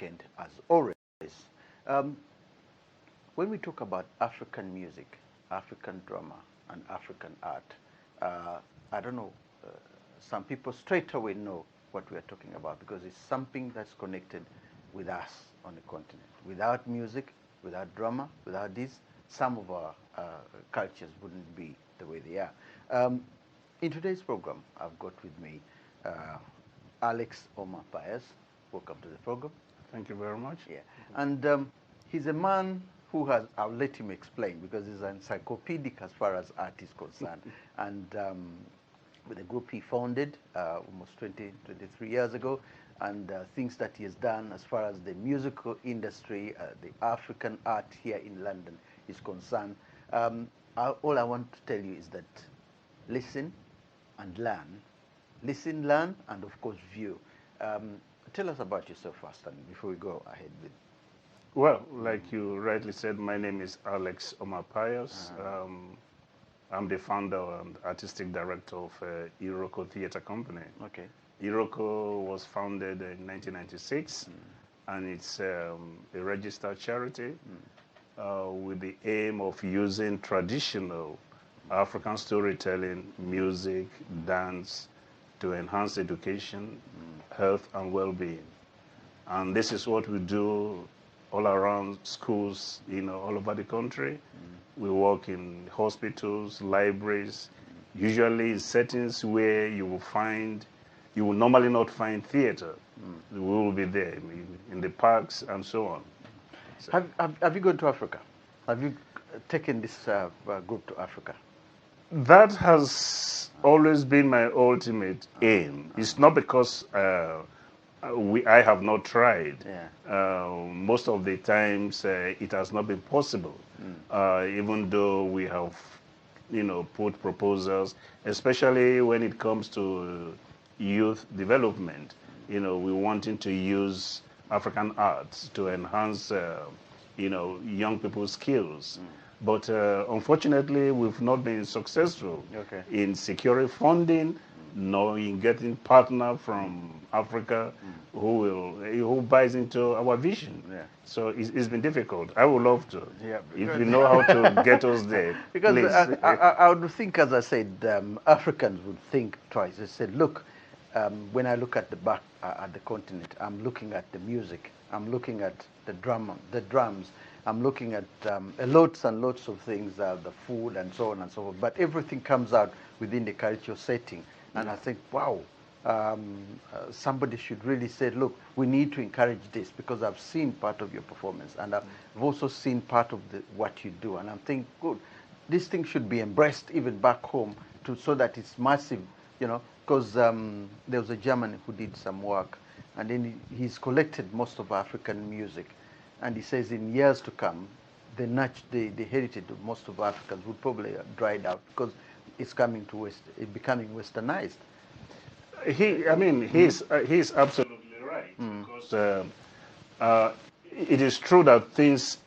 weekend as always. Um, when we talk about African music, African drama, and African art, uh, I don't know, uh, some people straight away know what we are talking about because it's something that's connected with us on the continent. Without music, without drama, without this, some of our cultures wouldn't be the way they are. Um, in today's program, I've got with me uh, Alex Omas-Pius. Welcome to the program. Thank you very much. Yeah, and he's a man who has, I'll let him explain because he's encyclopedic as far as art is concerned. And with the group he founded almost 23 years ago, and things that he has done as far as the musical industry, the African art here in London is concerned. All I want to tell you is that listen and learn. Listen, learn, and of course view. Tell us about yourself first, and before we go ahead with. Well, like you rightly said, my name is Alex Omas-Pius. I'm the founder and artistic director of Iroko Theatre Company. Okay. Iroko was founded in 1996, and it's a registered charity with the aim of using traditional African storytelling, music, dance to enhance education, health, and well-being. And this is what we do all around schools, all over the country. We work in hospitals, libraries, usually in settings where you will normally not find theater. We will be there in the parks and so on. So, Have you gone to Africa? Have you taken this group to Africa? that has always been my ultimate aim. It's not because I have not tried. Yeah. Most of the times it has not been possible, even though we have, put proposals, especially when it comes to youth development. We wanting to use African arts to enhance, young people's skills. But unfortunately, we've not been successful in securing funding, nor in getting partner from Africa who buys into our vision. Yeah. So it's been difficult. I would love to. Yeah, If you know how to get us there, Because please. I would think, as I said, Africans would think twice. They said, look, when I look at the back at the continent, I'm looking at the music, I'm looking at the drums, I'm looking at lots and lots of things, the food and so on and so forth. But everything comes out within the cultural setting. And I think, wow, somebody should really say, look, we need to encourage this because I've seen part of your performance and I've also seen part of what you do. And I'm thinking, good, this thing should be embraced even back home so that it's massive, because there was a German who did some work and then he's collected most of African music. And he says in years to come, the heritage of most of Africans would probably have dried out because it's coming to it's becoming westernized. He's absolutely right because it is true that things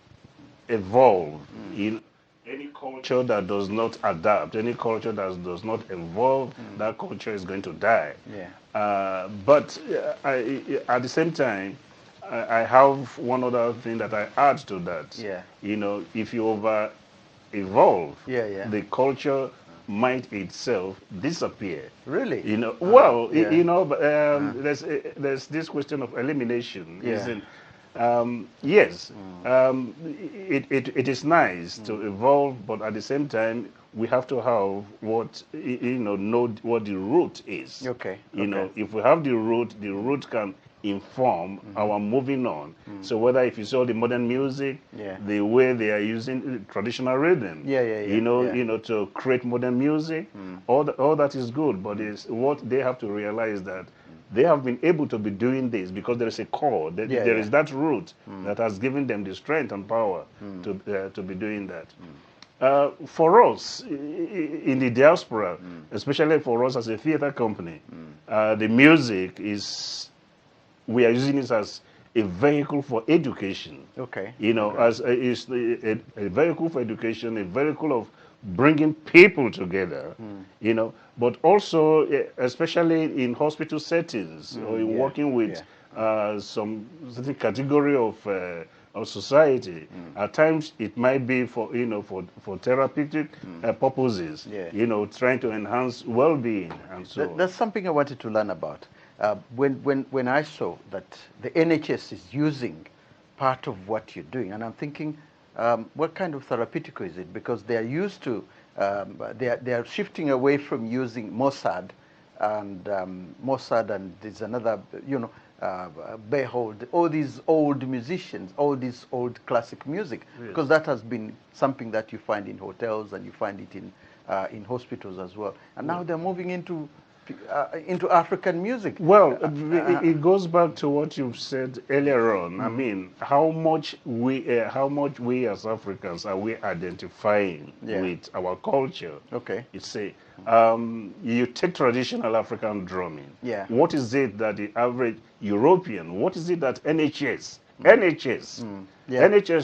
evolve. In any culture that does not adapt, any culture that does not evolve, that culture is going to die. Yeah. But at the same time, I have one other thing that I add to that. Yeah. If you over evolve, Yeah. the culture might itself disappear. Really? But there's this question of elimination. Yeah. Isn't yes, it is nice to evolve, but at the same time we have to have know what the root is. Okay. If we have the root can inform our moving on. So whether if you saw the modern music, the way they are using traditional rhythm, to create modern music, all that is good. But it's what they have to realize that they have been able to be doing this because there is a core. There is that root that has given them the strength and power to be doing that. For us in the diaspora, especially for us as a theater company, the music we are using it as a vehicle for education. As a vehicle for education, a vehicle of bringing people together, but also especially in hospital settings or in working with some certain category of society. At times, it might be for for therapeutic purposes. Trying to enhance well-being and so on. That's something I wanted to learn about. When I saw that the NHS is using part of what you're doing, and I'm thinking, what kind of therapeutic is it? Because they are used to, they are shifting away from using Mossad, and there's another, Behold, all these old musicians, all this old classic music, because that has been something that you find in hotels and you find it in hospitals as well. And now they're moving into African music. Well, it goes back to what you've said earlier on. I mean, how much we as Africans are we identifying with our culture? Okay. You say, you take traditional African drumming. Yeah. What is it that the average European? What is it that NHS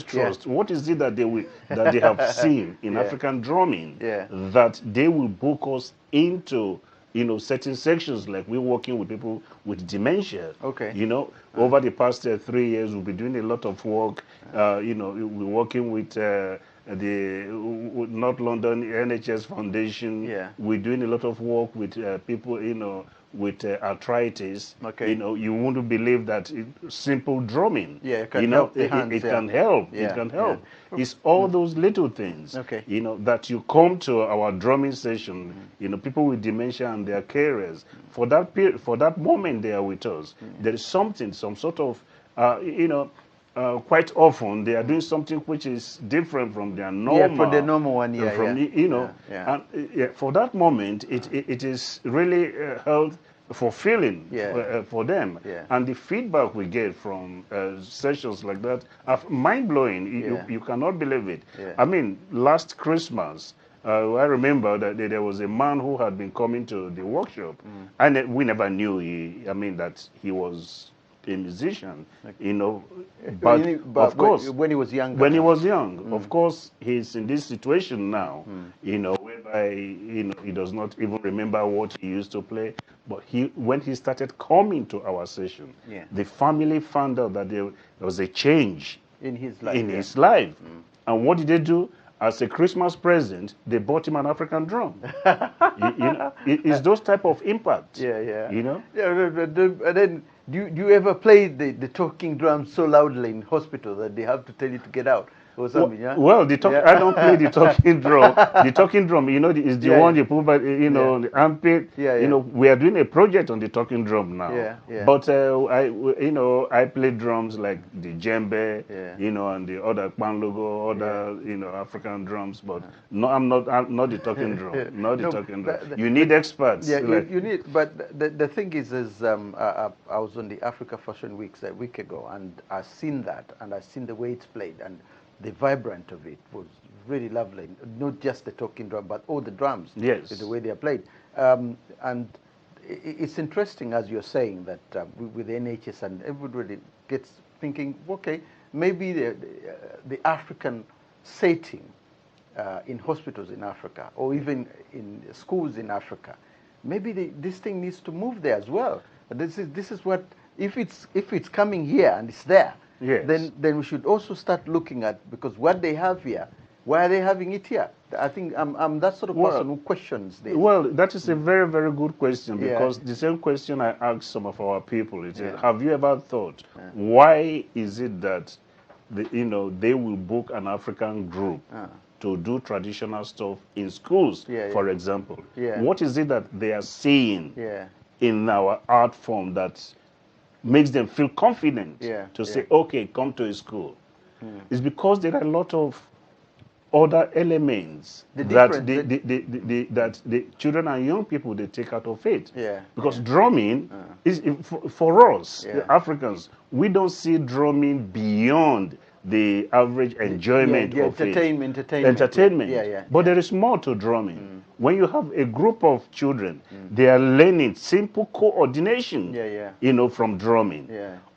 Trust? What is it that they have seen in African drumming that they will book us into? Certain sections, like we're working with people with dementia. Okay. Over the past 3 years, we'll be doing a lot of work. We're working with the North London NHS Foundation. Yeah. We're doing a lot of work with people, with arthritis. Okay. You wouldn't believe that simple drumming. Yeah, it can help the hands, it can help. Yeah. It can help. It's all those little things. Okay. That you come to our drumming session. People with dementia and their carers. For that period, for that moment they are with us. There is something, some sort of, quite often they are doing something which is different from their normal. Yeah, for the normal one. And for that moment, it is really health fulfilling for them. Yeah. And the feedback we get from sessions like that are mind-blowing. You cannot believe it. Yeah. I mean, last Christmas, I remember that there was a man who had been coming to the workshop, and we never knew that he was a musician, but of course, when he was young. When he was young, of course, he's in this situation now, whereby he does not even remember what he used to play. But when he started coming to our session, the family found out that there was a change in his life. His life, and what did they do? As a Christmas present, they bought him an African drum. It's those type of impact. Yeah. And then, do you ever play the talking drums so loudly in hospital that they have to tell you to get out or something? Well, I don't play the talking drum. The talking drum, is the one you put by, the armpit. We are doing a project on the talking drum now. But I play drums like the djembe, and the other panlogo, other African drums. But no, I'm not the talking drum. Not the talking drum. You need experts. Yeah, you need. But the thing is I was on the Africa Fashion Weeks a week ago, and I've seen that, and I've seen the way it's played, and the vibrant of it was really lovely. Not just the talking drum, but all the drums. Yes. The way they are played. And it's interesting, as you're saying, that with the NHS, and everybody gets thinking, okay, maybe the African setting in hospitals in Africa, or even in schools in Africa, maybe this thing needs to move there as well. This is what, if it's coming here and it's there, then we should also start looking at, because what they have here, why are they having it here? I think I'm that sort of person who questions this. Well, that is a very, very good question, because the same question I asked some of our people is, have you ever thought, why is it that they will book an African group to do traditional stuff in schools, for example? What is it that they are seeing in our art form that makes them feel confident to say, okay, come to a school? It's because there are a lot of other elements that the children and young people, they take out of it. Because drumming is, for us, the Africans, we don't see drumming beyond the average enjoyment of entertainment. But there is more to drumming. When you have a group of children, they are learning simple coordination, from drumming.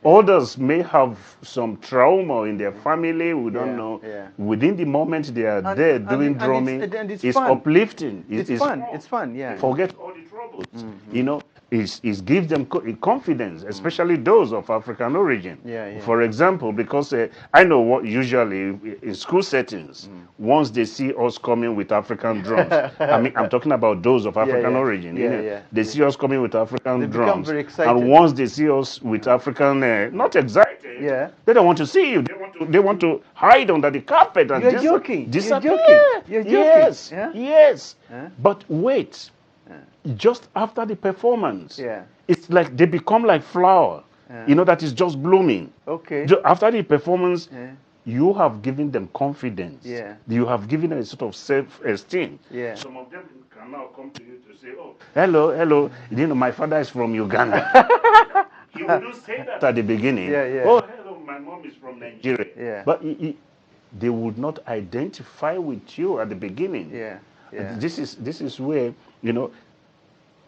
Others may have some trauma in their family, we don't know. Within the moment they are there doing drumming, it's uplifting. It's fun, Forget all the troubles. it gives them confidence, especially those of African origin. For example, because I know what usually in school settings, once they see us coming with African drums, I mean, I'm talking about those of African origin, they see us coming with African drums, very excited. And once they see us with African, not excited, they don't want to see you. They want to hide under the carpet and You're joking. disappear. You're joking. Yes, yes. But wait. Just after the performance, it's like they become like flower, that is just blooming. Okay. After the performance, you have given them confidence. You have given them a sort of self-esteem. Some of them can now come to you to say, "Oh, hello, my father is from Uganda." You wouldn't say that at the beginning. Oh, hello, my mom is from Nigeria. But they would not identify with you at the beginning. This is where,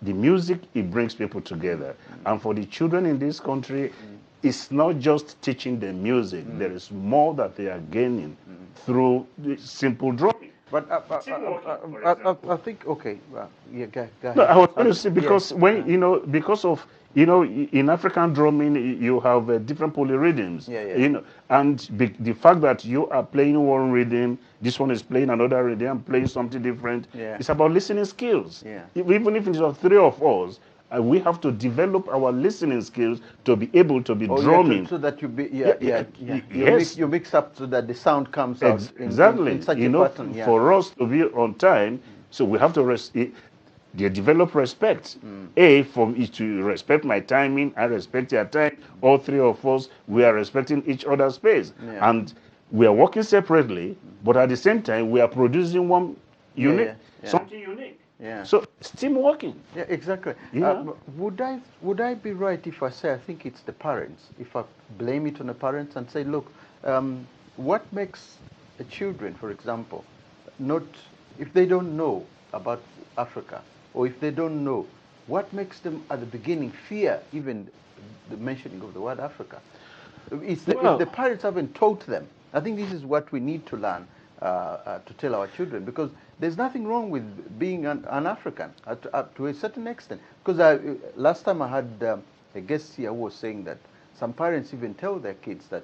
the music, it brings people together. And for the children in this country, it's not just teaching them music. There is more that they are gaining through the simple drumming. But I think, okay, well, go ahead. No, I was going to say, because when, because of, in African drumming, you have different polyrhythms. And the fact that you are playing one rhythm, this one is playing another rhythm, playing something different, it's about listening skills. Even if it's three of us, we have to develop our listening skills to be able to be drumming. So that you be, you mix up so that the sound comes out in such a pattern. For us to be on time, so we have to they develop respect. For me to respect my timing, I respect your time. All three of us, we are respecting each other's space. And we are working separately, but at the same time, we are producing one unique, something unique. So it's team working. Yeah, exactly. Would I be right if I say I think it's the parents? If I blame it on the parents and say, look, what makes the children, for example, if they don't know about Africa, or if they don't know, what makes them at the beginning fear even the mentioning of the word Africa? If the parents haven't taught them, I think this is what we need to learn to tell our children, because there's nothing wrong with being an African to a certain extent. Because last time I had a guest here who was saying that some parents even tell their kids that,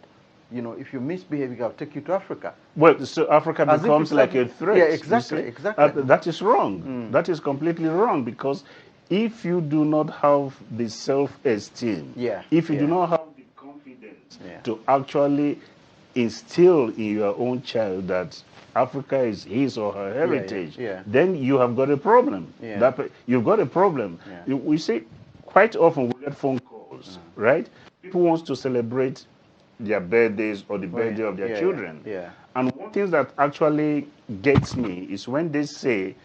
if you're misbehaving, I'll take you to Africa. Well, so Africa becomes like a threat. Yeah, exactly. That is wrong. That is completely wrong, because if you do not have the self-esteem, if you do not have the confidence to actually instill in your own child that Africa is his or her heritage, then you have got a problem. You've got a problem. We see quite often we get phone calls, right? People want to celebrate their birthdays or the birthday of their children. And one thing that actually gets me is when they say,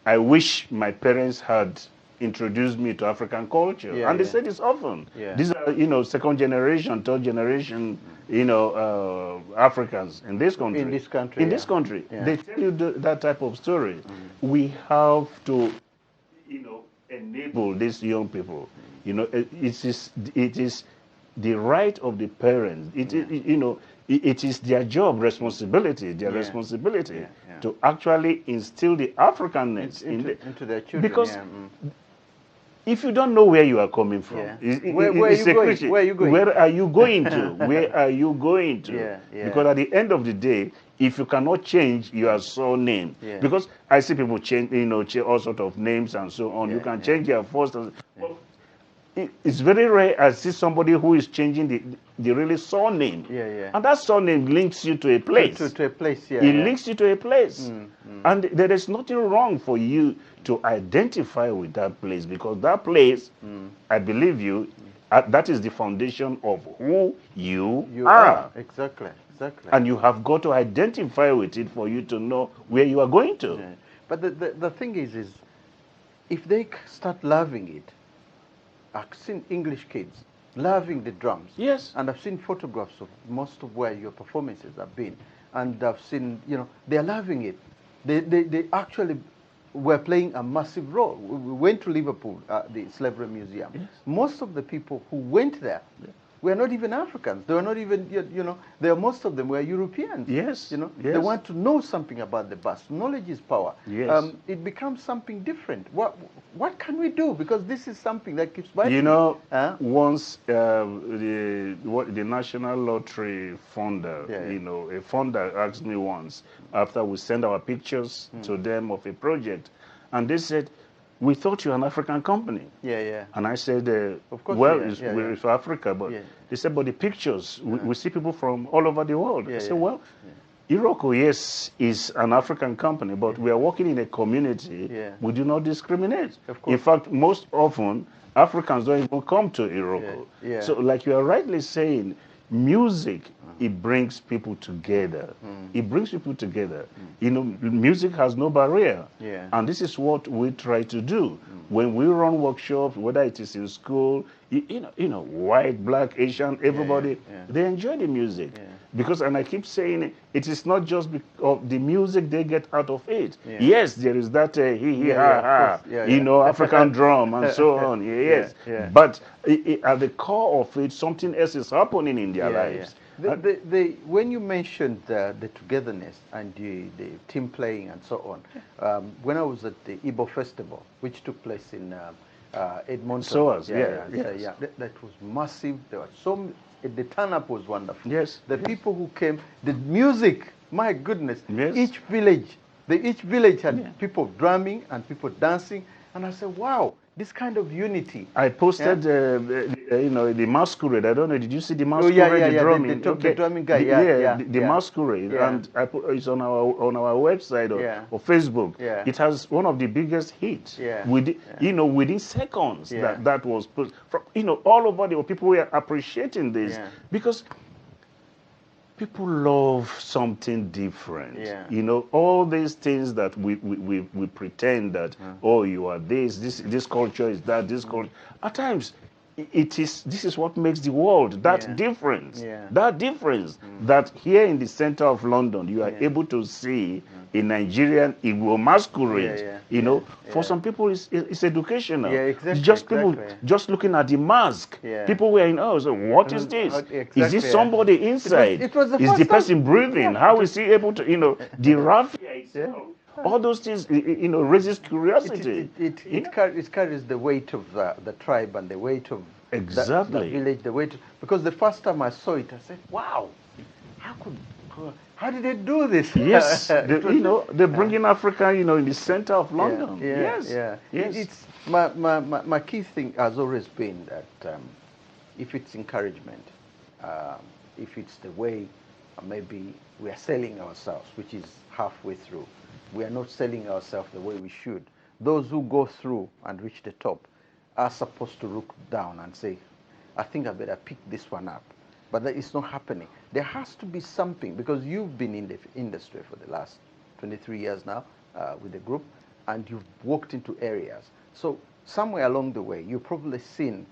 I wish my parents had introduced me to African culture. And they say this often. These are, second generation, third generation, Africans in this country. In this country. They tell you that type of story. We have to, enable these young people. It is the right of the parents. It is their job, responsibility, to actually instill the Africanness into their children. Because if you don't know where you are coming from, where are you going? Where are you going to? Where are you going to? Because at the end of the day, if you cannot change your surname, because I see people change, all sorts of names and so on. You can change your first. It's very rare I see somebody who is changing the really surname. And that surname links you to a place. To a place, It links you to a place. And there is nothing wrong for you to identify with that place, because that place, I believe you, that is the foundation of who you are. Exactly. And you have got to identify with it for you to know where you are going to. But the thing is if they start loving it, I've seen English kids loving the drums. And I've seen photographs of most of where your performances have been. And I've seen, they're loving it. They actually were playing a massive role. We went to Liverpool, the Slavery Museum. Most of the people who went there were not even Africans. They were not even, you know, most of them were Europeans. Yes. You know, yes. They want to know something about the past. Knowledge is power. Yes. It becomes something different. What can we do? Because this is something that keeps biting. You know, once the National Lottery funder, you know, a funder asked me once after we sent our pictures to them of a project, and they said, "We thought you're an African company." And I said, of course, well, we're for Africa, but they said, but the pictures, we see people from all over the world. I said, well, Iroko, yes, is an African company, but we are working in a community. We do not discriminate. In fact, most often, Africans don't even come to Iroko. So like you are rightly saying, music, it brings people together. It brings people together. You know, music has no barrier. And this is what we try to do. When we run workshops, whether it is in school, you know, white, black, Asian, everybody, they enjoy the music. Because, and I keep saying, it is not just of the music they get out of it. Yes, there is that you know, African drum and so on. Yes. But at the core of it, something else is happening in their lives. When you mentioned the togetherness and the team playing and so on, when I was at the Igbo Festival, which took place in Edmonton, that was massive. There were the turn-up was wonderful. The people who came, the music, my goodness, each village had people drumming and people dancing, and I said, wow, this kind of unity. I posted, you know, the masquerade. I don't know. Did you see the masquerade? The drumming. The drumming guy. The masquerade, and I put it's on our website or Facebook. It has one of the biggest hits. You know, within seconds that was put. From, you know, all over the world, people were appreciating this because people love something different. You know, all these things that we pretend that, oh, you are this culture is that, this culture. At times, this is what makes the world that difference. That difference that here in the center of London, you are able to see a Nigerian Igbo masquerade. You know, for some people it's educational. Just people just looking at the mask. People were in so what is this? Is this somebody inside? Is the person breathing? How is he able to, you know, the raffia itself? All those things, you know, raises curiosity. It carries the weight of the tribe and the weight of the village, the weight. Because the first time I saw it, I said, wow, how did they do this? Yes, you know, they're bringing Africa, you know, in the center of London. It's my key thing has always been that if it's encouragement, if it's the way maybe we are selling ourselves, which is halfway through. We are not selling ourselves the way we should. Those who go through and reach the top are supposed to look down and say, I think I better pick this one up. But that is not happening. There has to be something, because you've been in the industry for the last 23 years now with the group, and you've walked into areas. So somewhere along the way, you've probably seen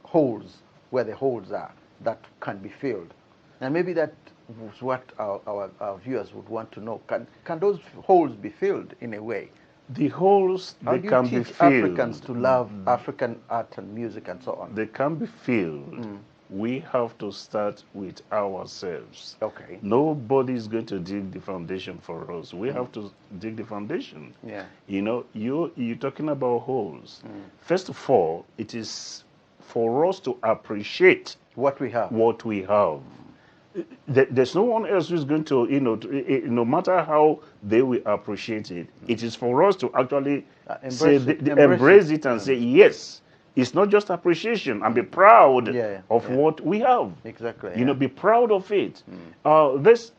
holes where the holes are that can be filled. And maybe that was what our viewers would want to know. Can those holes be filled in a way? The holes, they can be filled. Africans to love African art and music and so on? They can be filled. We have to start with ourselves. Okay. Nobody is going to dig the foundation for us. We have to dig the foundation. You know, you're talking about holes. First of all, it is for us to appreciate what we have. There's no one else who's going to, you know, no matter how they will appreciate it, it is for us to actually embrace it and say, yes, it's not just appreciation, and be proud of what we have. Exactly. You know, be proud of it. This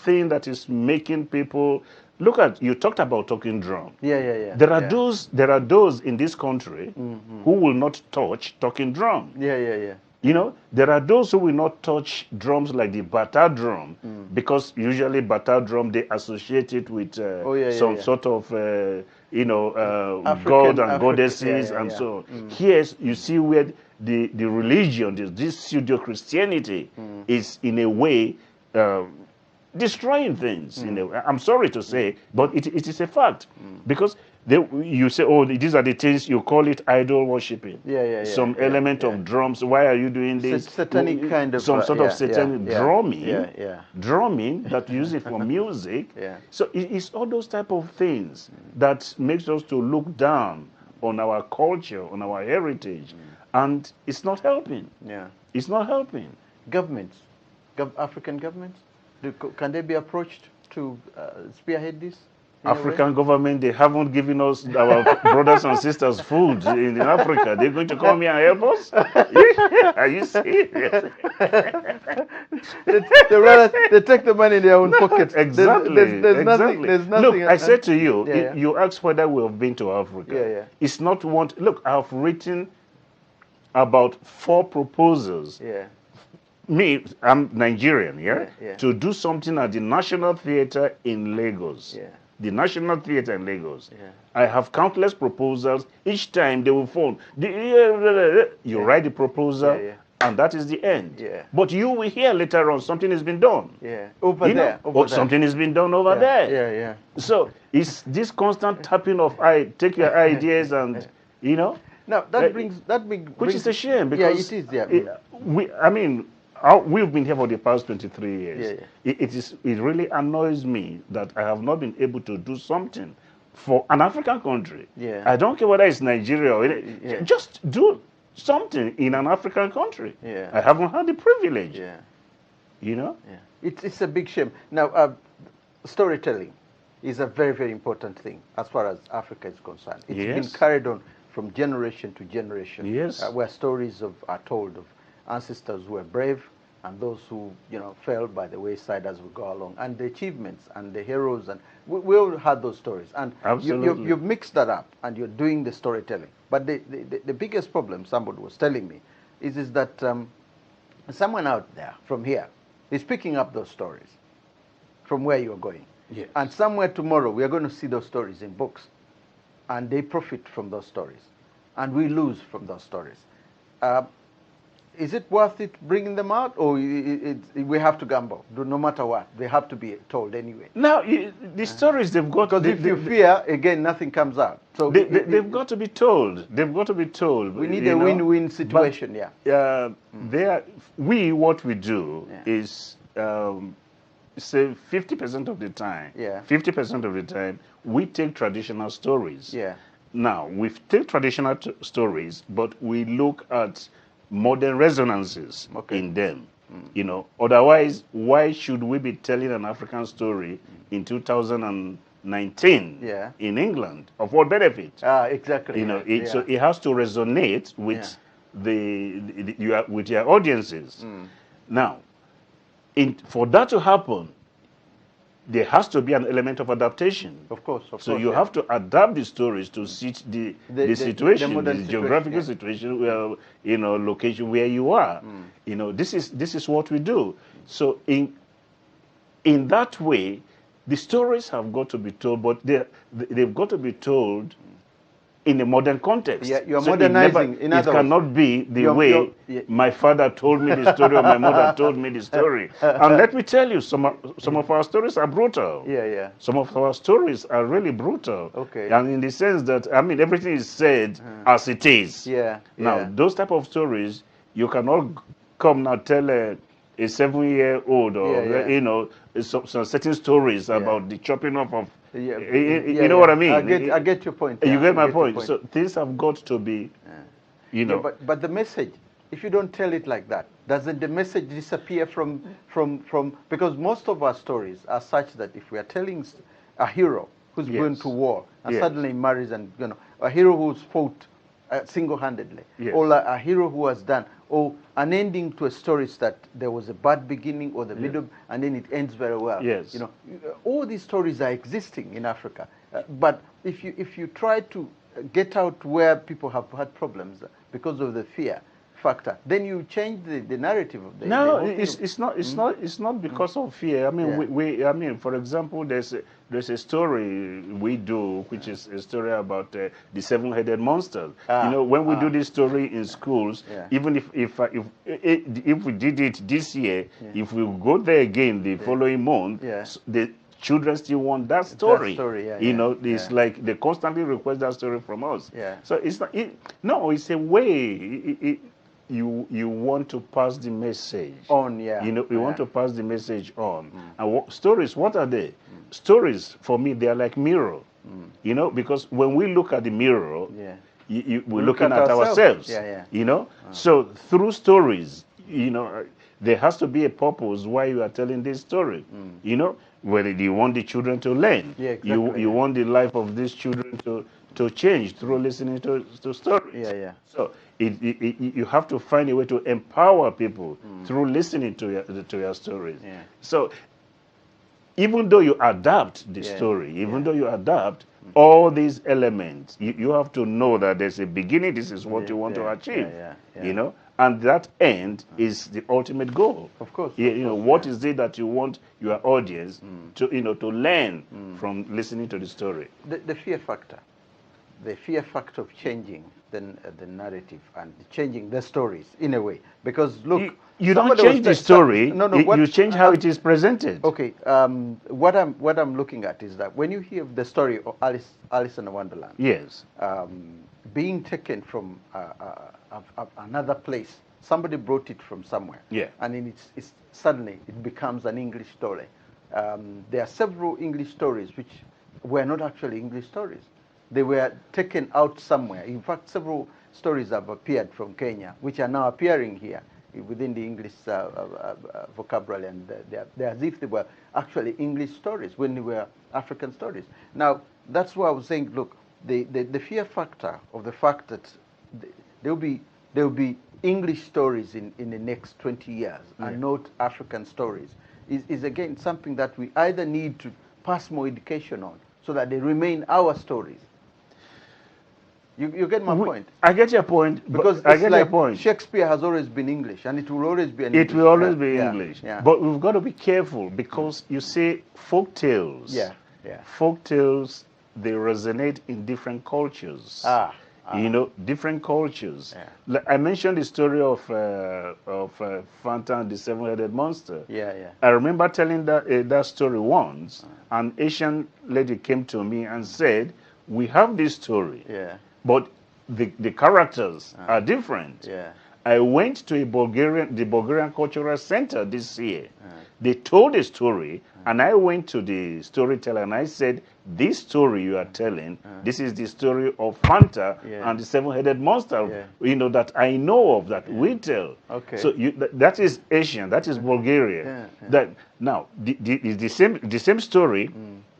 thing that is making people, look at, you talked about talking drum. There are those in this country who will not touch talking drum. You know, there are those who will not touch drums like the Bata drum, because usually Bata drum, they associate it with some sort of, you know, god and goddesses and so on. Here, you see where the religion, this pseudo-Christianity is in a way destroying things. In a way. I'm sorry to say, but it is a fact. Because You say, oh, these are the things, you call it idol worshiping. Some element of drums. Why are you doing this? Satanic kind of... Some sort of satanic drumming. Drumming that you use it for music. So it's all those type of things that makes us to look down on our culture, on our heritage. And it's not helping. It's not helping. Governments, African governments, can they be approached to spearhead this? African government, they haven't given us, our brothers and sisters, food in Africa. They're going to come here and help us? Are you serious? they take the money in their own pockets. Exactly. There's nothing. Look, I said to you, you asked whether we have been to Africa. It's not one. Look, I've written about 4 proposals. Me, I'm Nigerian, to do something at the National Theatre in Lagos. The National Theatre in Lagos. I have countless proposals. Each time they will phone. You write the proposal, and that is the end. But you will hear later on something has been done. Over there. Something has been done over there. So it's this constant tapping of take your ideas and Now that brings which is a shame, because it is. We've been here for the past 23 years. It really annoys me that I have not been able to do something for an African country. I don't care whether it's Nigeria or just do something in an African country. I haven't had the privilege. It's a big shame. Now, storytelling is a very, very important thing as far as Africa is concerned. It's been carried on from generation to generation. Where stories are told of ancestors who were brave and those who fell by the wayside as we go along, and the achievements and the heroes, and we all had those stories. And you've mixed that up and you're doing the storytelling. But the biggest problem, somebody was telling me, is that someone out there from here is picking up those stories from where you're going. And somewhere tomorrow we are going to see those stories in books, and they profit from those stories, and we lose from those stories. Is it worth it bringing them out, or we have to gamble? No matter what, they have to be told anyway. Now, the stories they've got... Because if you fear, again, nothing comes out. So they've got to be told. They've got to be told. We need a win-win situation, what we do is, say, 50% of the time, 50% of the time, we take traditional stories. Now, we take traditional stories, but we look at modern resonances in them. Otherwise, why should we be telling an African story in 2019 in England? Of what benefit? Exactly. So it has to resonate with with your audiences. Now, for that to happen, there has to be an element of adaptation. Of course. So you have to adapt the stories to suit the situation, the geographical situation, where, location where you are. This is what we do. So in that way, the stories have got to be told, but they've got to be told in a modern context. You're modernizing. It cannot be the way my father told me the story or my mother told me the story. And let me tell you, some of our stories are brutal. Some of our stories are really brutal. And in the sense that, everything is said as it is. Now, those type of stories, you cannot come now tell a 7-year-old or, some certain stories about the chopping up of... you know what I mean? I get your point. You get my point. So things have got to be, but the message, if you don't tell it like that, doesn't the message disappear from because most of our stories are such that if we are telling a hero who's going to war and suddenly marries, and a hero who's fought single-handedly, or a hero who has done, or an ending to a story is that there was a bad beginning or the middle, and then it ends very well. All these stories are existing in Africa, but if you try to get out where people have had problems because of the fear factor, then you change the narrative of the... No, it's not because of fear. For example, there's a story we do, which is a story about the 7-headed monster. When we do this story in schools, even if we did it this year, if we go there again the following month, the children still want that story. That story, you know, it's like they constantly request that story from us. So it's not, no, it's a way you want to pass the message on. You know, you want to pass the message on. And stories, what are they? Stories, for me, they are like mirror. You know, because when we look at the mirror, we're looking at ourselves. You know, so through stories, you know, there has to be a purpose why you are telling this story. You know, whether you want the children to learn, you want the life of these children to change through listening to stories. So you have to find a way to empower people through listening to your stories. So even though you adapt the story, even though you adapt all these elements, you have to know that there's a beginning. This is what you want to achieve. You know, and that end is the ultimate goal. Of course. You know, what is it that you want your audience to, you know, to learn from listening to the story? The fear factor. The fear factor of changing the narrative and changing the stories in a way. Because look, you don't change the story. You change how it is presented. Okay. What I'm looking at is that when you hear the story of Alice in Wonderland, yes, being taken from another place, somebody brought it from somewhere, and it's suddenly it becomes an English story. There are several English stories which were not actually English stories. They were taken out somewhere. In fact, several stories have appeared from Kenya, which are now appearing here within the English vocabulary, and they're as if they were actually English stories when they were African stories. Now, that's why I was saying, look, the fear factor of the fact that there will be English stories in the next 20 years and not African stories is again something that we either need to pass more education on so that they remain our stories. You get my point? I get your point. Because I get your point. Shakespeare has always been English, and it will always be English. It will always be English. But we've got to be careful because you see, folk tales. Folk tales, they resonate in different cultures. You know, different cultures. I mentioned the story of Fanta and the Seven-Headed Monster. I remember telling that story once. An Asian lady came to me and said, "We have this story, but the characters are different." I went to the Bulgarian Cultural Center this year. They told a story, and I went to the storyteller and I said, "This story you are telling, this is the story of Fanta and the Seven-Headed Monster, you know, that I know of, that we tell." So that is Asian, that is Bulgaria. That now the same story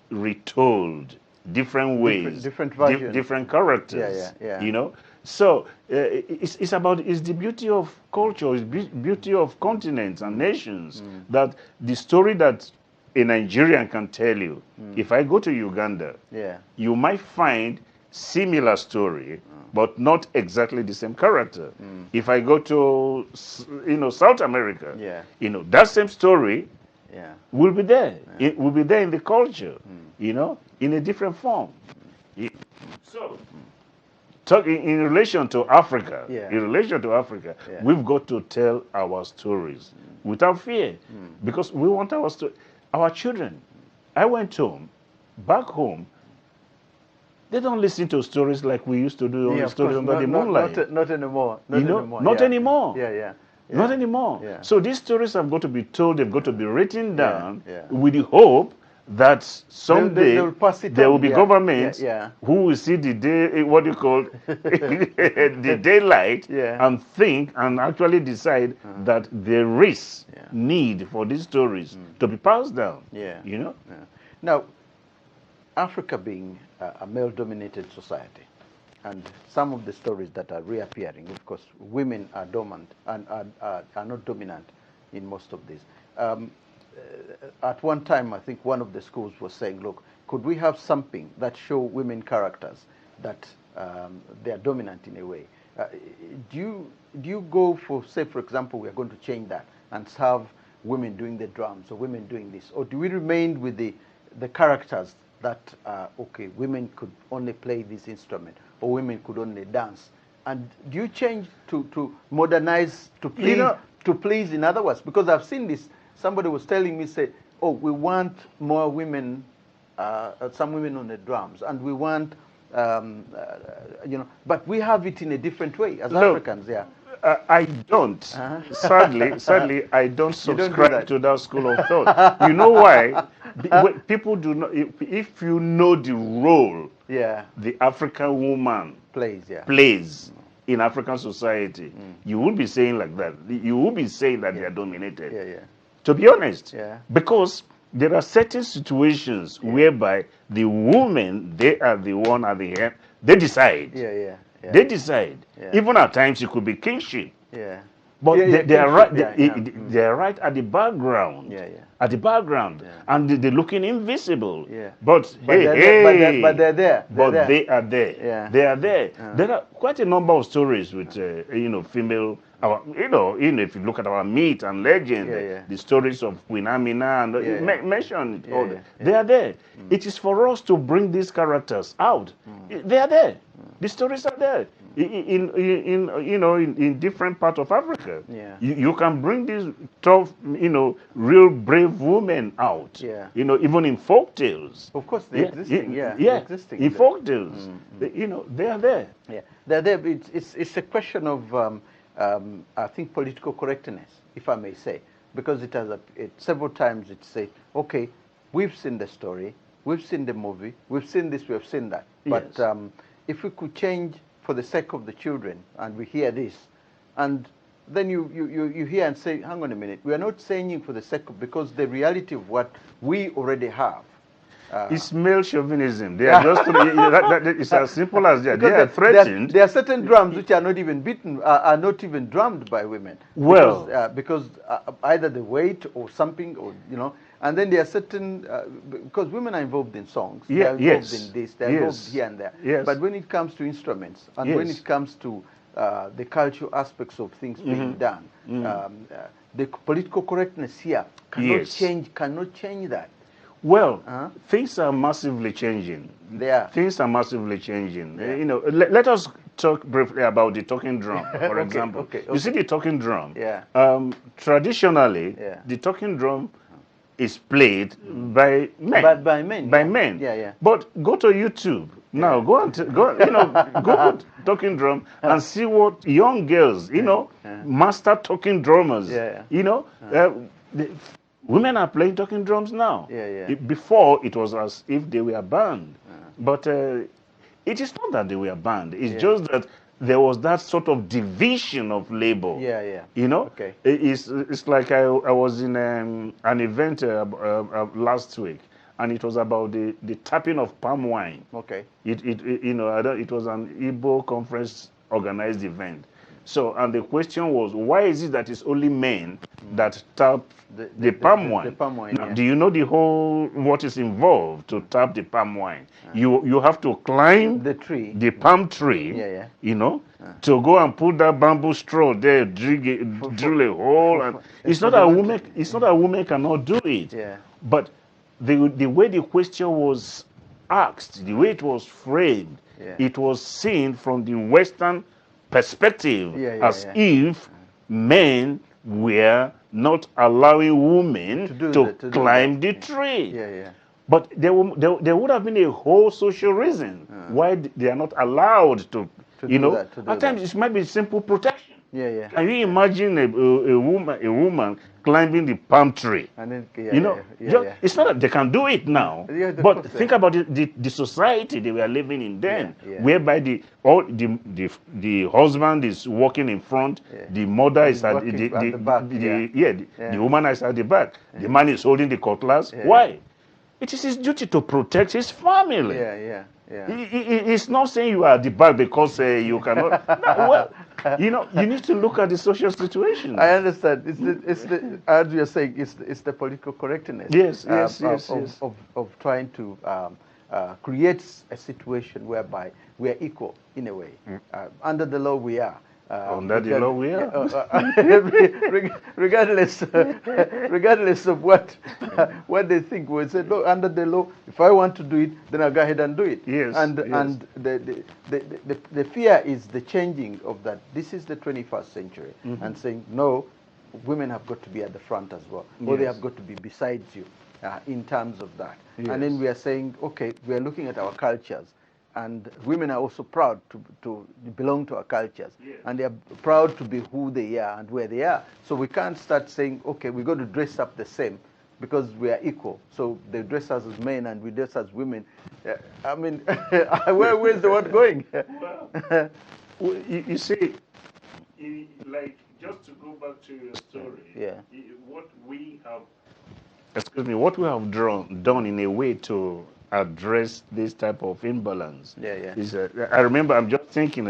retold different ways, different versions, different characters. You know, so it's the beauty of culture, it's beauty of continents and nations, that the story that a Nigerian can tell you, if I go to Uganda, you might find similar story, but not exactly the same character. If I go to, you know, South America, you know, that same story will be there. It will be there in the culture, you know, in a different form. So, in relation to Africa, we've got to tell our stories without fear, because we want our children. I went home, back home, they don't listen to stories like we used to do, stories under the moonlight. Not anymore. Not anymore. Not anymore. So these stories have got to be told, they've got to be written down with the hope that someday there will be governments who will see the day, what you call the daylight, and think and actually decide that there is need for these stories to be passed down. You know. Now, Africa being a male-dominated society, and some of the stories that are reappearing, of course, women are dormant and are not dominant in most of these. At one time, I think one of the schools was saying, look, could we have something that show women characters that they are dominant in a way? Do you go for, say, for example, we are going to change that and have women doing the drums or women doing this? Or do we remain with the characters that, okay, women could only play this instrument or women could only dance? And do you change to modernize, to please, in other words? Because I've seen this. Somebody was telling me, say, oh, we want more women, some women on the drums, and we want, you know, but we have it in a different way as Africans, yeah. I don't. Sadly, I don't subscribe to that school of thought. You know why? People do not. If you know the role, the African woman plays in African society, you would be saying like that. You would be saying that they are dominated. To be honest, because there are certain situations whereby the women, they are the one at the head. They decide. They decide. Even at times it could be kingship. But they are right. They are right at the background. At the background, and they're looking invisible. But they're there. They are there. They are there. There are quite a number of stories with you know, female. Even if you look at our myth and legend, the stories of Queen Amina and mention all they are there. It is for us to bring these characters out. They are there. The stories are there. In different parts of Africa. You can bring these tough, you know, real brave women out. You know, even in folk tales. Of course, they're existing. They're existing. In folk tales, you know, they are there. They're there. It's a question of I think political correctness, if I may say, because it has several times it's said, okay, we've seen the story, we've seen the movie, we've seen this, we've seen that, but if we could change for the sake of the children, and we hear this, and then you hear and say, hang on a minute, we are not changing for the sake of, because the reality of what we already have. It's male chauvinism. They are just, it's as simple as that. They are threatened. There are certain drums which are not even beaten, are not even drummed by women. Well, because either the weight or something, or, you know, and then there are certain, because women are involved in songs, they are involved in this, they are involved here and there. But when it comes to instruments, and when it comes to the cultural aspects of things being done, the political correctness here cannot change that. Well, things are massively changing. Things are massively changing. You know, let us talk briefly about the talking drum, for example. You see the talking drum. Traditionally, the talking drum is played by men. By men. But go to YouTube now. Go, you know, go to talking drum and see what young girls, you know, master talking drummers. You know, women are playing talking drums now. Before, it was as if they were banned. But it is not that they were banned. It's just that there was that sort of division of labor. You know? It's like I was in an event last week, and it was about the tapping of palm wine. You know, it was an Igbo conference organized event. So, and the question was, why is it that it's only men that tap the palm wine? The palm wine, now, do you know the whole, what is involved to tap the palm wine? You have to climb the tree, the palm tree, you know, to go and put that bamboo straw there, drill a hole. And it's not a woman. It's not a woman cannot do it. But the way the question was asked, the way it was framed, it was seen from the Western perspective as if men were not allowing women to climb the tree. But there would have been a whole social reason why they are not allowed to you know, at times it might be simple protection. Can you imagine a woman climbing the palm tree? And then, you know, it's not that they can do it now, but think about the society they were living in then, whereby the husband is walking in front, the mother is at the back, the woman is at the back, the man is holding the cutlass. Why? It is his duty to protect his family. It's not saying you are at the back because you cannot. No, well, you know, you need to look at the social situation. I understand. It's the as you're saying, it's the political correctness. Of trying to create a situation whereby we are equal in a way. Under the law, we are. Under the law, we are. Regardless of what they think, we say, look, under the law, if I want to do it, then I'll go ahead and do it. And the fear is the changing of that. This is the 21st century, and saying no, women have got to be at the front as well, or they have got to be besides you in terms of that. And then we are saying, okay, we are looking at our cultures, and women are also proud to belong to our cultures, and they are proud to be who they are and where they are. So we can't start saying, okay, we're going to dress up the same because we are equal. So they dress us as men and we dress as women. I mean, where's the word going? Well, you see, like, just to go back to your story, what we have, what we have done in a way to address this type of imbalance. Is, I remember, I'm just thinking,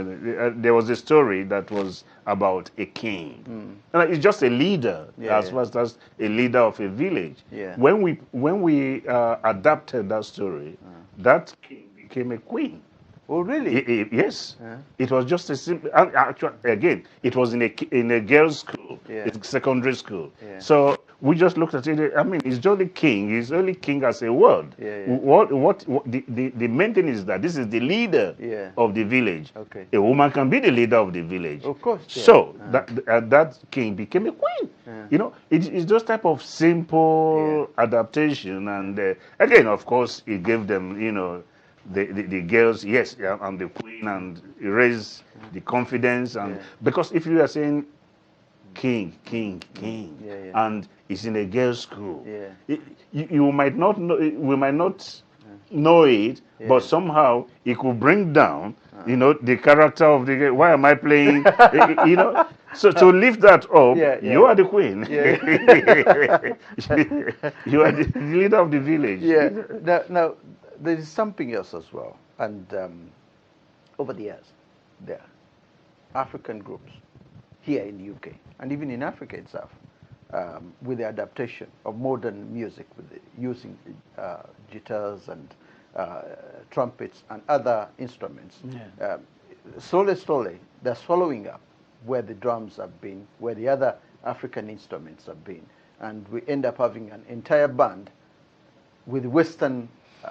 there was a story that was about a king. It's just a leader, as far as a leader of a village. When we adapted that story, that king became a queen. Oh, really? Yes. It was just a simple. Actually, again, it was in a girls' school, secondary school. So we just looked at it. I mean, he's just a king. He's only king as a word. What the main thing is that this is the leader of the village. A woman can be the leader of the village. Of course. So that king became a queen. You know, it's just type of simple adaptation, and again, of course, it gave them, you know, the girls, yes, I'm the queen, and raise the confidence, and because if you are saying king, and it's in a girls' school, you might not know, we might not know it, but somehow it could bring down, you know, the character of the girl. Why am I playing? You know, so to lift that up, you are the queen. You are the leader of the village. Now, there is something else as well, and over the years, there are African groups here in the UK and even in Africa itself, with the adaptation of modern music, with using guitars and trumpets and other instruments. Slowly, they're swallowing up where the drums have been, where the other African instruments have been, and we end up having an entire band with Western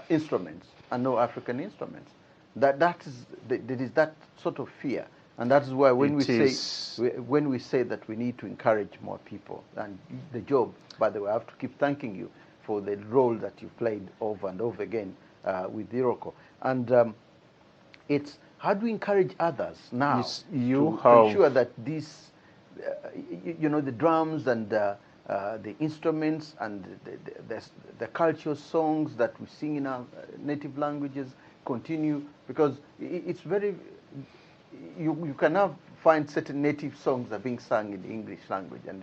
instruments and no African instruments. There is that sort of fear, and that's why when we say that we need to encourage more people, and the job, by the way, I have to keep thanking you for the role that you've played over and over again with Iroko, and it's how do we encourage others now to ensure that these, you know, the drums and the instruments and the cultural songs that we sing in our native languages continue, because it's very, you can now find certain native songs that are being sung in the English language, and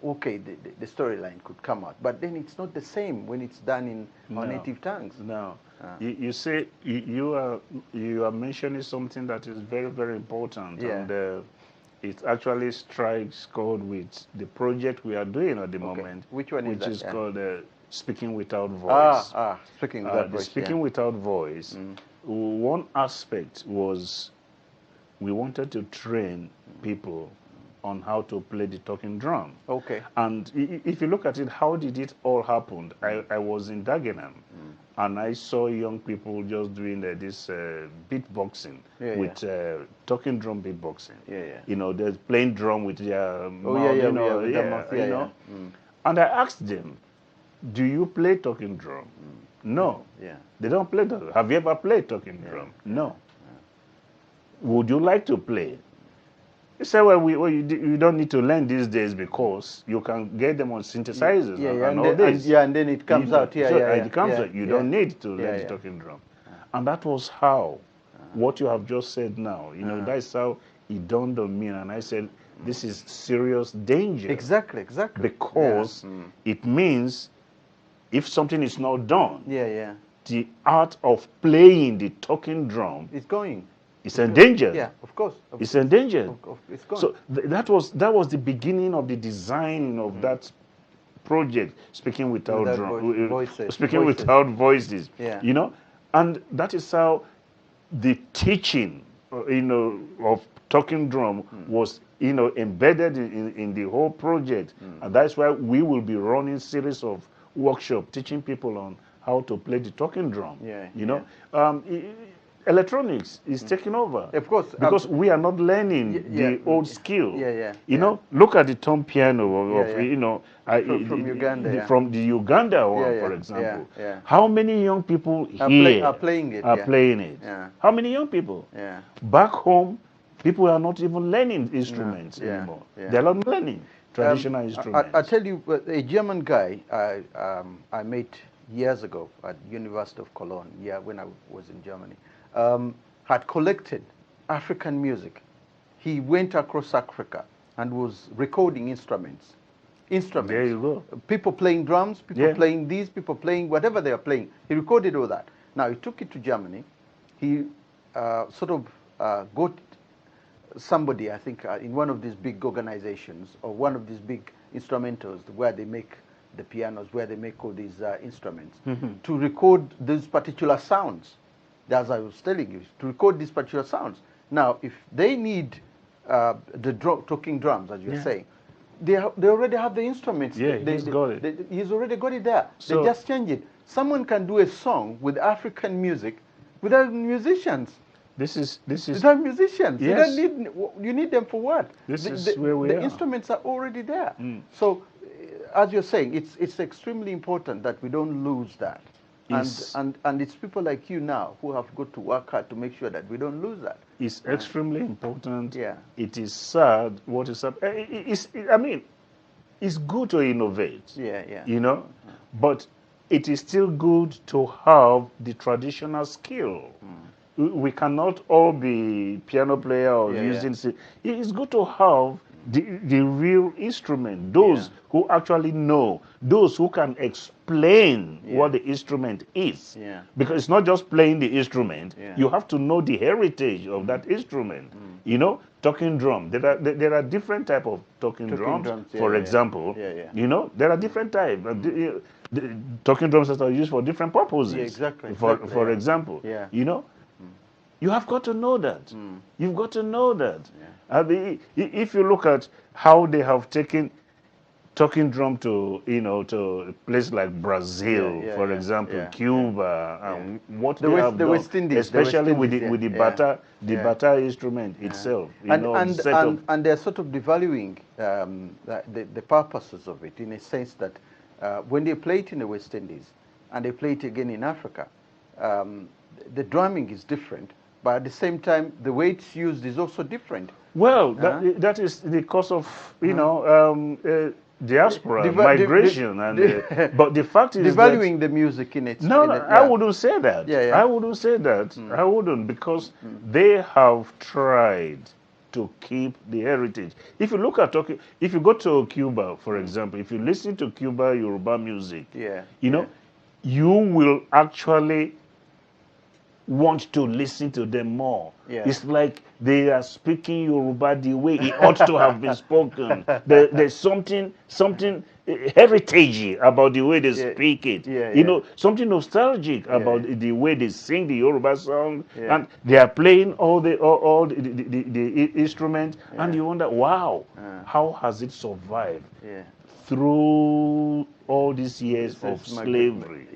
okay, the storyline could come out, but then it's not the same when it's done in our native tongues. You say you are mentioning something that is very, very important, and it actually strikes chord with the project we are doing at the moment. Which one is that? Which is called Speaking Without Voice. Speaking Without Voice. Speaking Without Voice. One aspect was we wanted to train people on how to play the talking drum. And if you look at it, how did it all happen? I was in Dagenham, and I saw young people just doing this beatboxing with talking drum beatboxing. You know, they're playing drum with their mouth, And I asked them, do you play talking drum? No. They don't play talking. Have you ever played talking drum? No. Would you like to play? He said, well, you don't need to learn these days because you can get them on synthesizers and all this. And then it comes out. It comes out. You don't need to learn the talking drum. And that was how, what you have just said now, you know, that's how it dawned on me. And I said, this is serious danger. Exactly. Because it means if something is not done, the art of playing the talking drum is going. It's endangered. Yeah, of course. It's endangered. It's gone. So that was the beginning of the design of that project, Speaking Without Voices. Speaking Without Voices. You know, and that is how the teaching, you know, of talking drum was, you know, embedded in the whole project, and that's why we will be running series of workshops teaching people on how to play the talking drum. You know. electronics is taking over. Of course. Because we are not learning the old skill. You know, look at the tom piano of, you know, from Uganda. From the Uganda one, for example. How many young people here are playing it? How many young people? Back home, people are not even learning instruments anymore. They're not learning traditional instruments. I tell you, a German guy I met years ago at University of Cologne, when I was in Germany, had collected African music. He went across Africa and was recording instruments. There you go. People playing drums, people playing these, people playing whatever they are playing. He recorded all that. Now, he took it to Germany. He sort of got somebody, I think, in one of these big organizations or one of these big instrumentals where they make the pianos, where they make all these instruments, to record these particular sounds. As I was telling you, to record these particular sounds. Now, if they need the talking drums, as you're saying, they already have the instruments. He's got it. He's already got it there. So, they just change it. Someone can do a song with African music without musicians. This is without musicians. Yes. You need them for what? This is where we are. The instruments are already there. So, as you're saying, it's extremely important that we don't lose that. And it's people like you now who have got to work hard to make sure that we don't lose that. It's extremely important. It is sad what is happening. I mean, it's good to innovate. You know, but it is still good to have the traditional skill. We cannot all be piano player or using. It's good to have the real instrument, those who actually know, those who can explain what the instrument is. Because it's not just playing the instrument, you have to know the heritage of that instrument. You know, talking drum, there are different type of talking drums, for example. You know, there are different types. The talking drums that are used for different purposes. For example, you know, you have got to know that. You've got to know that. If you look at how they have taken talking drum to, you know, to a place like Brazil, for example, Cuba, what they have done, West Indies, especially with the bata instrument itself, and they're sort of devaluing the purposes of it, in a sense that when they play it in the West Indies and they play it again in Africa, the drumming is different. But at the same time, the way it's used is also different. Well, that is the cause of, you know, diaspora, migration. But the fact is devaluing the music in it. No, I wouldn't say that. I wouldn't say that. I wouldn't, because they have tried to keep the heritage. If you look at if you go to Cuba, for example, if you listen to Cuba Yoruba music, you know, you will actually want to listen to them more. It's like they are speaking Yoruba the way it ought to have been spoken. There's something heritage about the way they speak it. You know, something nostalgic about the way they sing the Yoruba song, and they are playing all the instruments, and you wonder, wow, how has it survived through all these years of slavery?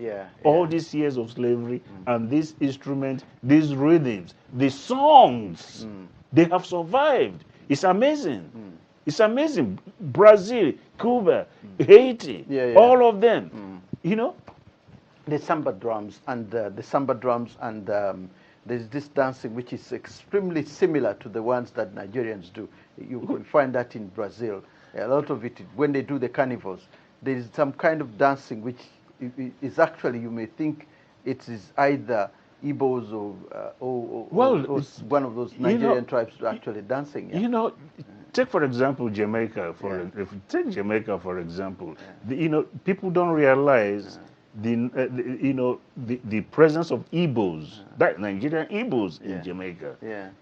All these years of slavery, and this instrument, these rhythms, the songs, they have survived. It's amazing. It's amazing. Brazil, Cuba, Haiti, all of them. You know, the samba drums and there's this dancing which is extremely similar to the ones that Nigerians do. You can find that in Brazil. A lot of it, when they do the carnivals, there is some kind of dancing which is actually, you may think it is either Igbos or one of those Nigerian tribes actually dancing. You know, take for example Jamaica. If you take Jamaica for example, you know, people don't realize the presence of Igbos, that Nigerian Igbos in Jamaica.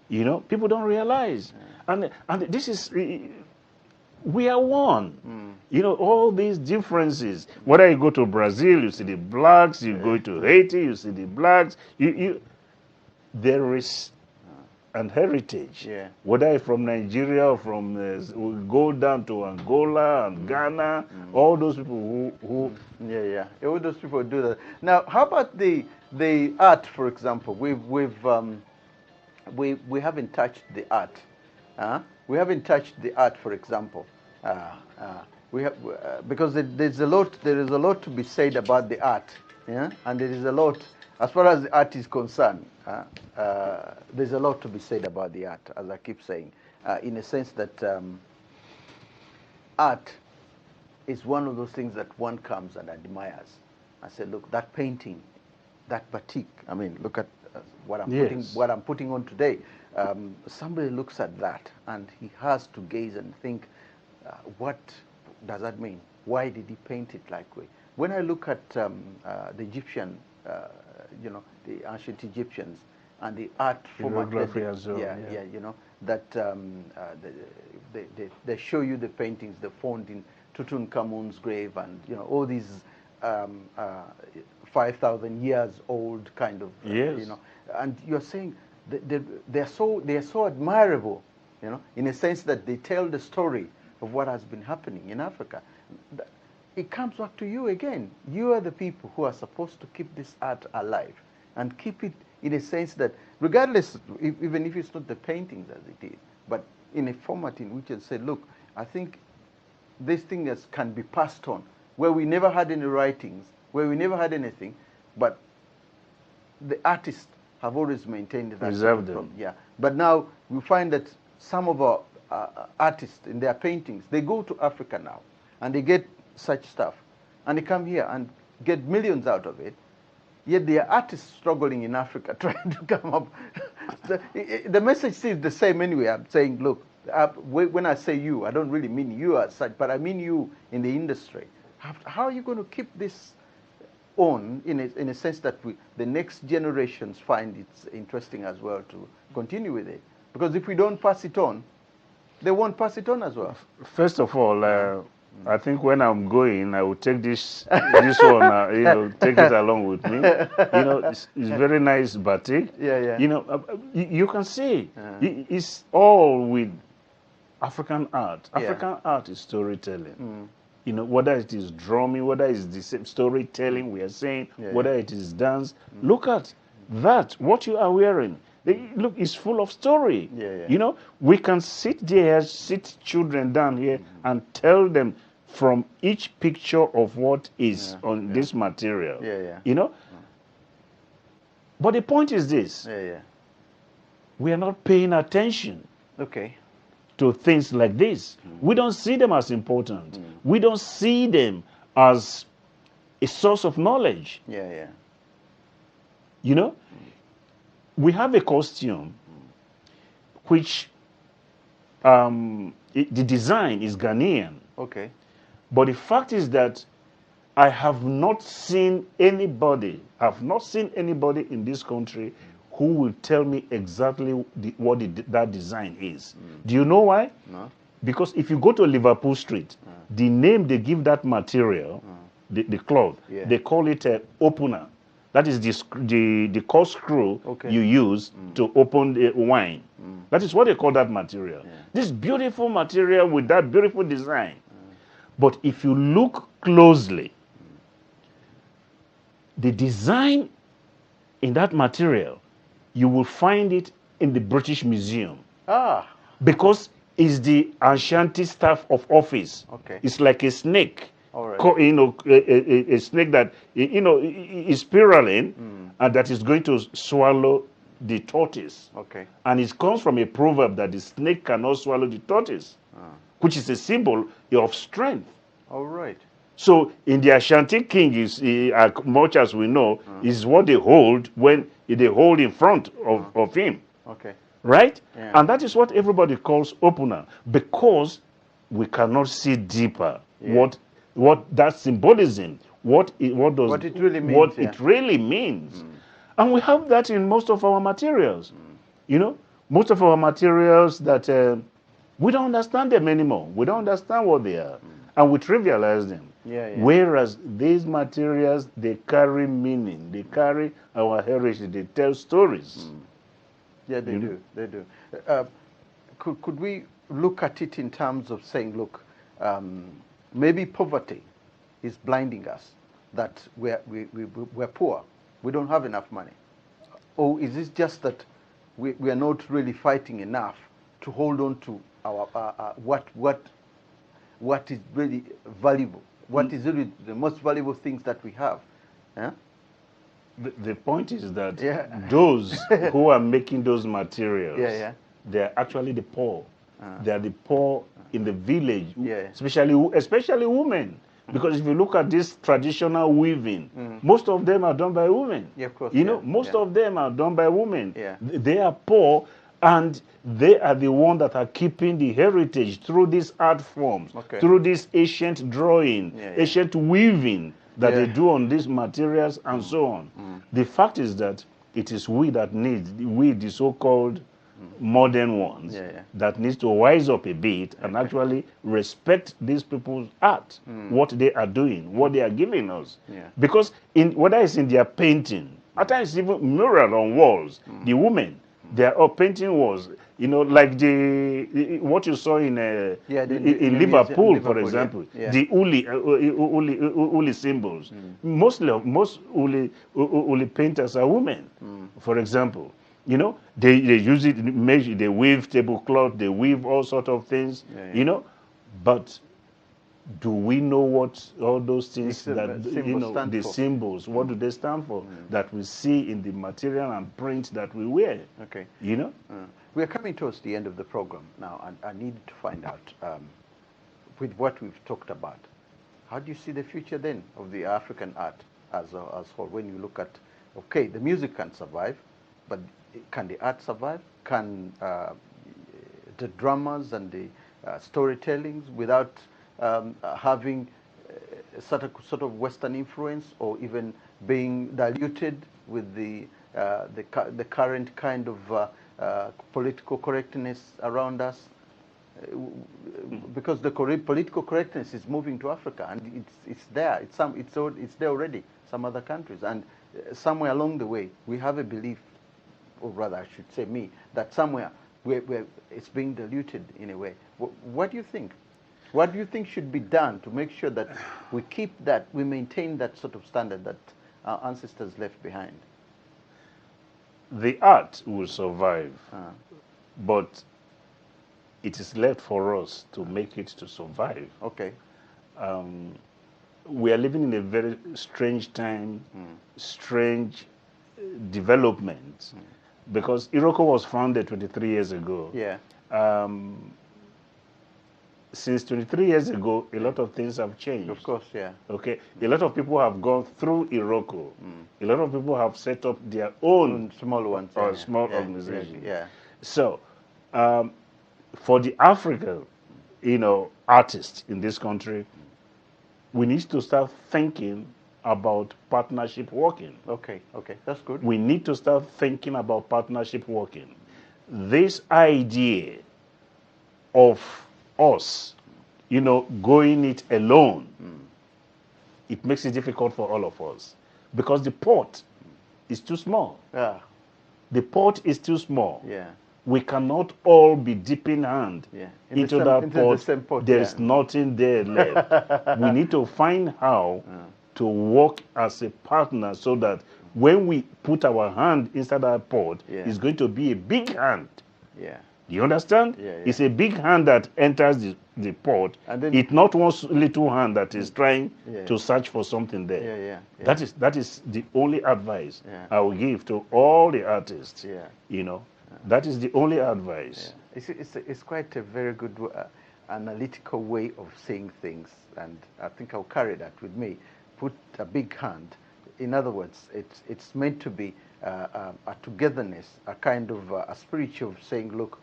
You know, people don't realize, and this is. We are one. You know, all these differences. Whether you go to Brazil, you see the blacks. You go to Haiti, you see the blacks. There is and heritage. Yeah. Whether from Nigeria or from, we go down to Angola and Ghana, all those people who Yeah, all those people do that. Now, how about the art, for example? We haven't touched the art. We haven't touched the art, for example. We have because there is a lot to be said about the art. Yeah, and there is a lot as far as the art is concerned. There's a lot to be said about the art, as I keep saying, in a sense that art is one of those things that one comes and admires. I said, look, that painting, that batik. I mean, look at what I'm putting on today. Somebody looks at that and he has to gaze and think, what does that mean? Why did he paint it like way? When I look at the Egyptian, the ancient Egyptians and the art format, that they show you the paintings they found in Tutankhamun's grave, and all these 5,000 years old kind of, and you're saying they're so admirable, in a sense that they tell the story of what has been happening in Africa. It comes back to you again. You are the people who are supposed to keep this art alive and keep it in a sense that, regardless, even if it's not the paintings as it is, but in a format in which you say, look, I think this thing can be passed on, where we never had any writings, where we never had anything, but the artists have always maintained that. Preserved them. Yeah. But now we find that some of our artists in their paintings, they go to Africa now and they get such stuff and they come here and get millions out of it, yet they are artists struggling in Africa trying to come up. The message is the same anyway. I'm saying, look, when I say you, I don't really mean you as such, but I mean you in the industry. How are you going to keep this on in a sense that the next generations find it interesting as well to continue with it? Because if we don't pass it on, they won't pass it on as well. First of all, I think when I'm going, I will take this one, take it along with me. It's very nice batik. Yeah. You can see it's all with African art. African art is storytelling. Whether it is drumming, whether it's the same storytelling we are saying, whether it is dance. Look at that, what you are wearing. Look, it's full of story. We can sit children down here and tell them from each picture of what is on this material. But the point is this. We are not paying attention to things like this. We don't see them as important. We don't see them as a source of knowledge. We have a costume which the design is Ghanaian. But the fact is that I have not seen anybody in this country who will tell me exactly what that design is. Do you know why? No. Because if you go to Liverpool Street, the name they give that material, the cloth, they call it opener. That is the corkscrew you use to open the wine. That is what they call that material. This beautiful material with that beautiful design. But if you look closely, the design in that material, you will find it in the British Museum. Because it's the Ashanti staff of office. It's like a snake. A snake that is spiraling and that is going to swallow the tortoise. And it comes from a proverb that the snake cannot swallow the tortoise, which is a symbol of strength. So in the Ashanti king, as much as we know, is what they hold when they hold in front of him. Right? And that is what everybody calls opener, because we cannot see deeper what that symbolism, what it really means. And we have that in most of our materials. Most of our materials that we don't understand them anymore. We don't understand what they are, and we trivialize them. Whereas these materials, they carry meaning, they carry our heritage, they tell stories. Yeah, they do. They do. Could we look at it in terms of saying, look, maybe poverty is blinding us, that we're poor, we don't have enough money? Or is it just that we are not really fighting enough to hold on to our what is really valuable, what is really the most valuable things that we have? Yeah? The point is that those who are making those materials, they are actually the poor. They are the poor in the village, especially women. Because if you look at this traditional weaving, most of them are done by women. Yeah, of course. Most of them are done by women. Yeah. They are poor, and they are the ones that are keeping the heritage through these art forms, through this ancient drawing, ancient weaving that they do on these materials and so on. The fact is that it is we that we the so-called modern ones, that needs to wise up a bit and actually respect these people's art, what they are doing, what they are giving us. Because whether it's in their painting, at times even mural on walls, the women, they are all painting walls, like what you saw in Liverpool, for example, the uli symbols. Most uli painters are women, for example. They use it, they weave tablecloth, they weave all sorts of things, but do we know what all those things the symbols, what do they stand for, that we see in the material and print that we wear? Okay. We are coming towards the end of the program now, and I need to find out, with what we've talked about, how do you see the future then of the African art as whole? When you look at, okay, the music can survive, but can the art survive? Can the dramas and the storytellings, without having sort of Western influence, or even being diluted with the current kind of political correctness around us? Because the political correctness is moving to Africa, and it's there. It's there already. Some other countries, and somewhere along the way, we have a belief, or rather, I should say me, that somewhere where it's being diluted in a way. What do you think? What do you think should be done to make sure that we keep that, we maintain that sort of standard that our ancestors left behind? The art will survive, but it is left for us to make it to survive. Okay. We are living in a very strange time, strange development, because Iroko was founded 23 years ago. Yeah. Since 23 years ago, a lot of things have changed. Of course, yeah. Okay. A lot of people have gone through Iroko. A lot of people have set up their own small ones, or small organizations. Yeah. So, for the African, artists in this country, we need to start thinking about partnership working. Okay, that's good. We need to start thinking about partnership working. This idea of us, going it alone, it makes it difficult for all of us, because the pot is too small. Yeah. The pot is too small. Yeah. We cannot all be dipping hand into that pot. The same pot. There is nothing there left. We need to find how to work as a partner, so that when we put our hand inside that pot, it's going to be a big hand. Yeah. Do you understand? Yeah. It's a big hand that enters the pot. And then it's not one little hand that is trying to search for something there. Yeah. That is the only advice I will give to all the artists. That is the only advice. It's quite a very good analytical way of saying things, and I think I'll carry that with me. Put a big hand. In other words, it's meant to be a togetherness, a kind of a spirit of saying, look,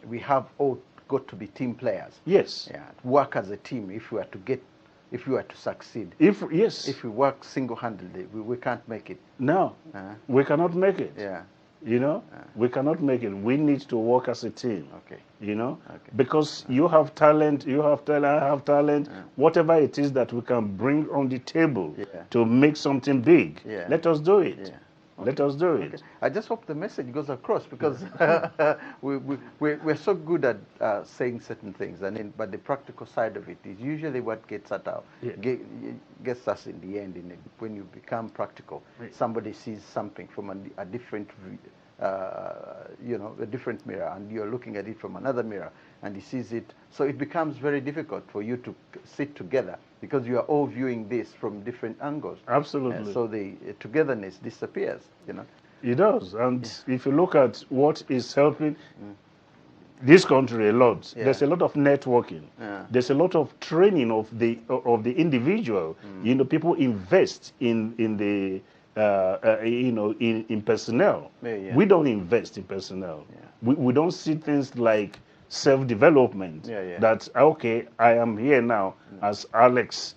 we have all got to be team players. Yes. Yeah. Work as a team if we are to succeed. If we work single-handedly, we can't make it. No, we cannot make it. Yeah. We cannot make it. We need to work as a team. Okay. Because you have talent, I have talent. Whatever it is that we can bring on the table to make something big, let us do it. Let us do it. Okay. I just hope the message goes across, because we're so good at saying certain things, and but the practical side of it is usually what gets gets us in the end. When you become practical, somebody sees something from a different a different mirror, and you're looking at it from another mirror, and he sees it. So it becomes very difficult for you to sit together, because you are all viewing this from different angles. Absolutely. So the togetherness disappears, It does. And if you look at what is helping this country a lot, there's a lot of networking. There's a lot of training of the individual. People invest in the in personnel. We don't invest in personnel. We don't see things like self-development. That, okay, I am here now as Alex.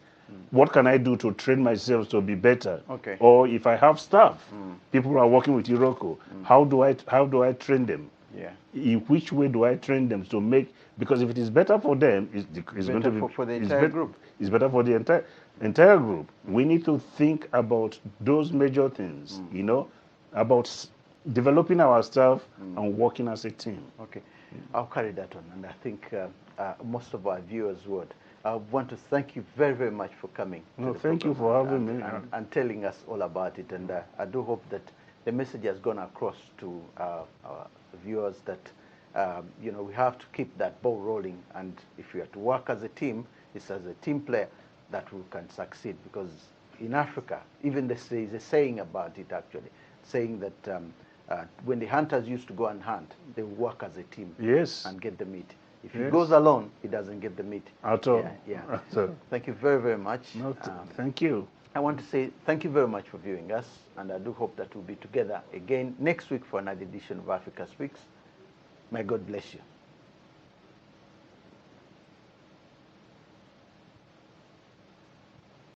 What can I do to train myself to be better? Okay. Or if I have staff, people who are working with Iroko, how do I train them? In which way do I train them to make? Because if it is better for them, it's going to be for the entire group. It's better for the entire group. We need to think about those major things. About developing our staff and working as a team. Okay, I'll carry that on, and I think most of our viewers would. I want to thank you very, very much for coming. No, thank you for having me. And telling us all about it. And I do hope that the message has gone across to our viewers that, we have to keep that ball rolling. And if we are to work as a team, it's as a team player that we can succeed. Because in Africa, even there's a saying about it, actually, saying that when the hunters used to go and hunt, they would work as a team and get the meat. If he goes alone, he doesn't get the meat. At all. At all. Thank you very, very much. No, thank you. I want to say thank you very much for viewing us, and I do hope that we'll be together again next week for another edition of Africa Speaks. May God bless you.